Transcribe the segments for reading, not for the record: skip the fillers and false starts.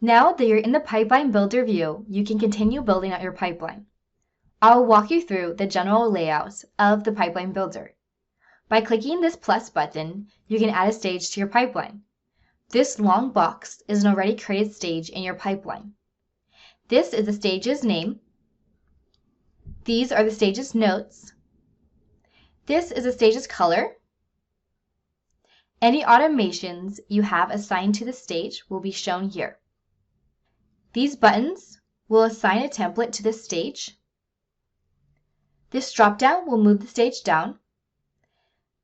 Now that you're in the Pipeline Builder view, you can continue building out your pipeline. I'll walk you through the general layout of the Pipeline Builder. By clicking this plus button, you can add a stage to your pipeline. This long box is an already created stage in your pipeline. This is the stage's name. These are the stage's notes. This is the stage's color. Any automations you have assigned to the stage will be shown here. These buttons will assign a template to this stage. This drop-down will move the stage down.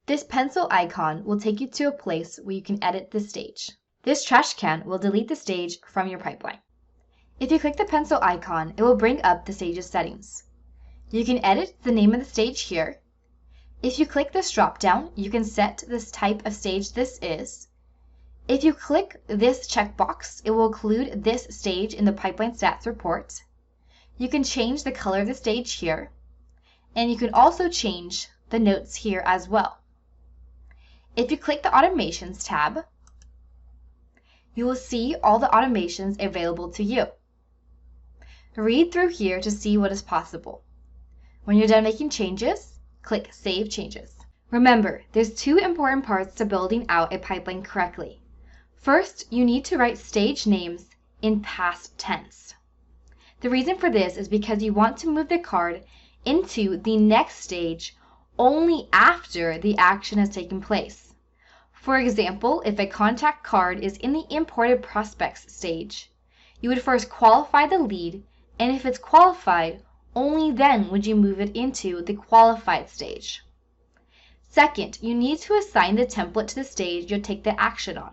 This pencil icon will take you to a place where you can edit the stage. This trash can will delete the stage from your pipeline. If you click the pencil icon, it will bring up the stage's settings. You can edit the name of the stage here. If you click this drop-down, you can set this type of stage this is. If you click this checkbox, it will include this stage in the pipeline stats report. You can change the color of the stage here, and you can also change the notes here as well. If you click the Automations tab, you will see all the automations available to you. Read through here to see what is possible. When you're done making changes, click Save Changes. Remember, there's two important parts to building out a pipeline correctly. First, you need to write stage names in past tense. The reason for this is because you want to move the card into the next stage only after the action has taken place. For example, if a contact card is in the imported prospects stage, you would first qualify the lead, and if it's qualified, only then would you move it into the qualified stage. Second, you need to assign the template to the stage you'll take the action on.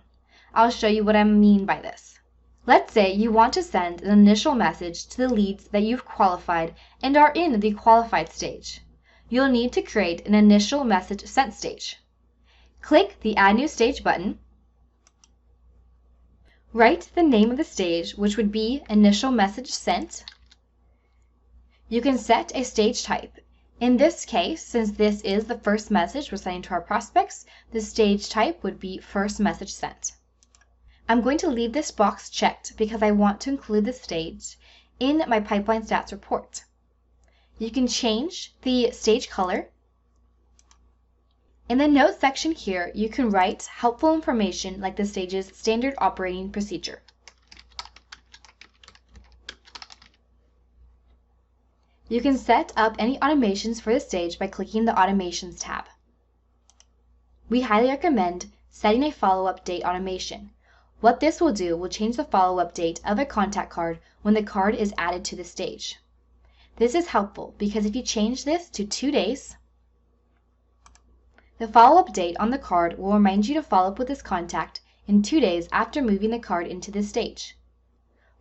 I'll show you what I mean by this. Let's say you want to send an initial message to the leads that you've qualified and are in the qualified stage. You'll need to create an initial message sent stage. Click the Add New Stage button. Write the name of the stage, which would be Initial Message Sent. You can set a stage type. In this case, since this is the first message we're sending to our prospects, the stage type would be First Message Sent. I'm going to leave this box checked because I want to include the stage in my pipeline stats report. You can change the stage color. In the notes section here, you can write helpful information like the stage's standard operating procedure. You can set up any automations for the stage by clicking the Automations tab. We highly recommend setting a follow-up date automation. What this will do will change the follow-up date of a contact card when the card is added to the stage. This is helpful because if you change this to 2 days, the follow-up date on the card will remind you to follow up with this contact in 2 days after moving the card into this stage.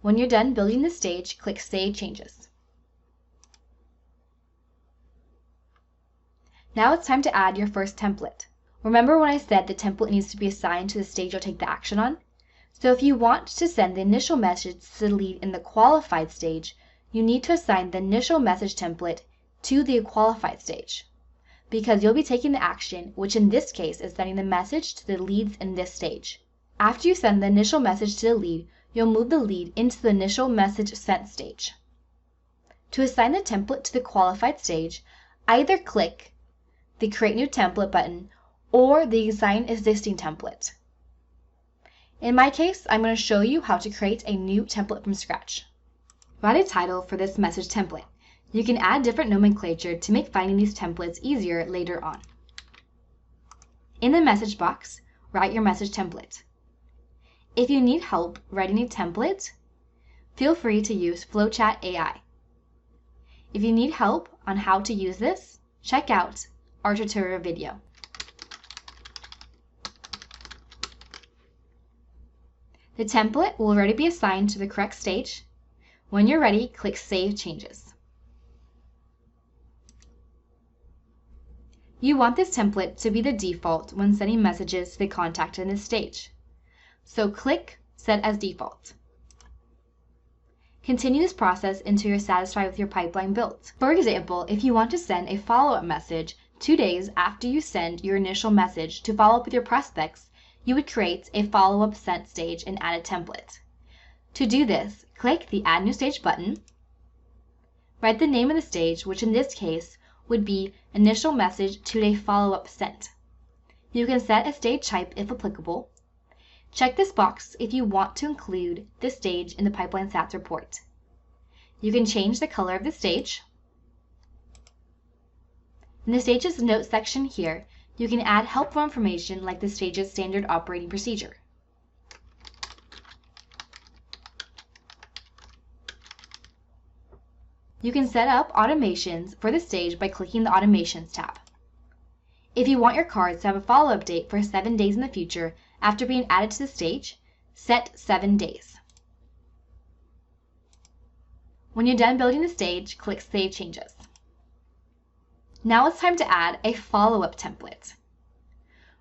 When you're done building the stage, click Save Changes. Now it's time to add your first template. Remember when I said the template needs to be assigned to the stage you'll take the action on? So if you want to send the initial message to the lead in the qualified stage, you need to assign the initial message template to the qualified stage, because you'll be taking the action, which in this case is sending the message to the leads in this stage. After you send the initial message to the lead, you'll move the lead into the initial message sent stage. To assign the template to the qualified stage, either click the Create New Template button or the Assign Existing Template. In my case, I'm going to show you how to create a new template from scratch. Write a title for this message template. You can add different nomenclature to make finding these templates easier later on. In the message box, write your message template. If you need help writing a template, feel free to use FlowChat AI. If you need help on how to use this, check out our tutorial video. The template will already be assigned to the correct stage. When you're ready, click Save Changes. You want this template to be the default when sending messages to the contact in this stage. So click Set as Default. Continue this process until you're satisfied with your pipeline built. For example, if you want to send a follow-up message 2 days after you send your initial message to follow up with your prospects, you would create a follow-up sent stage and add a template. To do this, click the Add New Stage button, write the name of the stage, which in this case would be Initial Message 2-Day Follow-Up Sent. You can set a stage type if applicable. Check this box if you want to include this stage in the Pipeline Stats report. You can change the color of the stage. In the Stages Notes section here, you can add helpful information like the stage's standard operating procedure. You can set up automations for the stage by clicking the Automations tab. If you want your cards to have a follow-up date for 7 days in the future after being added to the stage, set 7 days. When you're done building the stage, click Save Changes. Now it's time to add a follow-up template.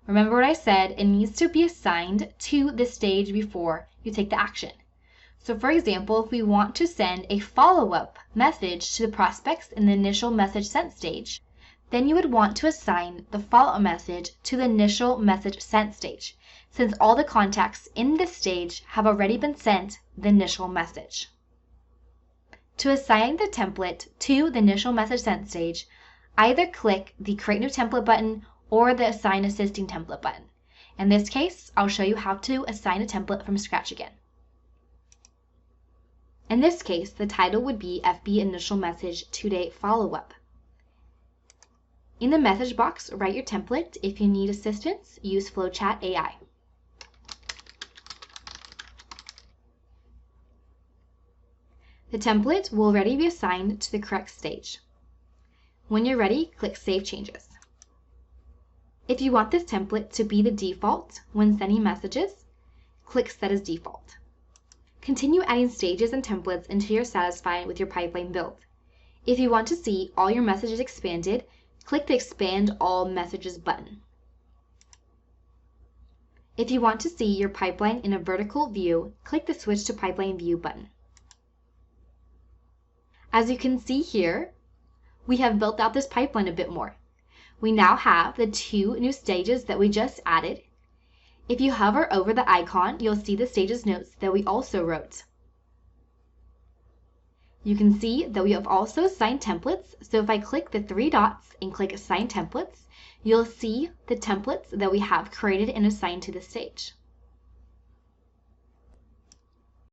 Remember what I said, it needs to be assigned to the stage before you take the action. So for example, if we want to send a follow-up message to the prospects in the initial message sent stage, then you would want to assign the follow-up message to the initial message sent stage, since all the contacts in this stage have already been sent the initial message. To assign the template to the initial message sent stage, either click the Create New Template button or the Assign Assisting Template button. In this case, I'll show you how to assign a template from scratch again. In this case, the title would be FB Initial Message 2-Day Follow-Up. In the message box, write your template. If you need assistance, use FlowChat AI. The template will already be assigned to the correct stage. When you're ready, click Save Changes. If you want this template to be the default when sending messages, click Set as Default. Continue adding stages and templates until you're satisfied with your pipeline build. If you want to see all your messages expanded, click the Expand All Messages button. If you want to see your pipeline in a vertical view, click the Switch to Pipeline View button. As you can see here, we have built out this pipeline a bit more. We now have the 2 new stages that we just added. If you hover over the icon, you'll see the stages notes that we also wrote. You can see that we have also assigned templates. So if I click the 3 dots and click Assign Templates, you'll see the templates that we have created and assigned to the stage.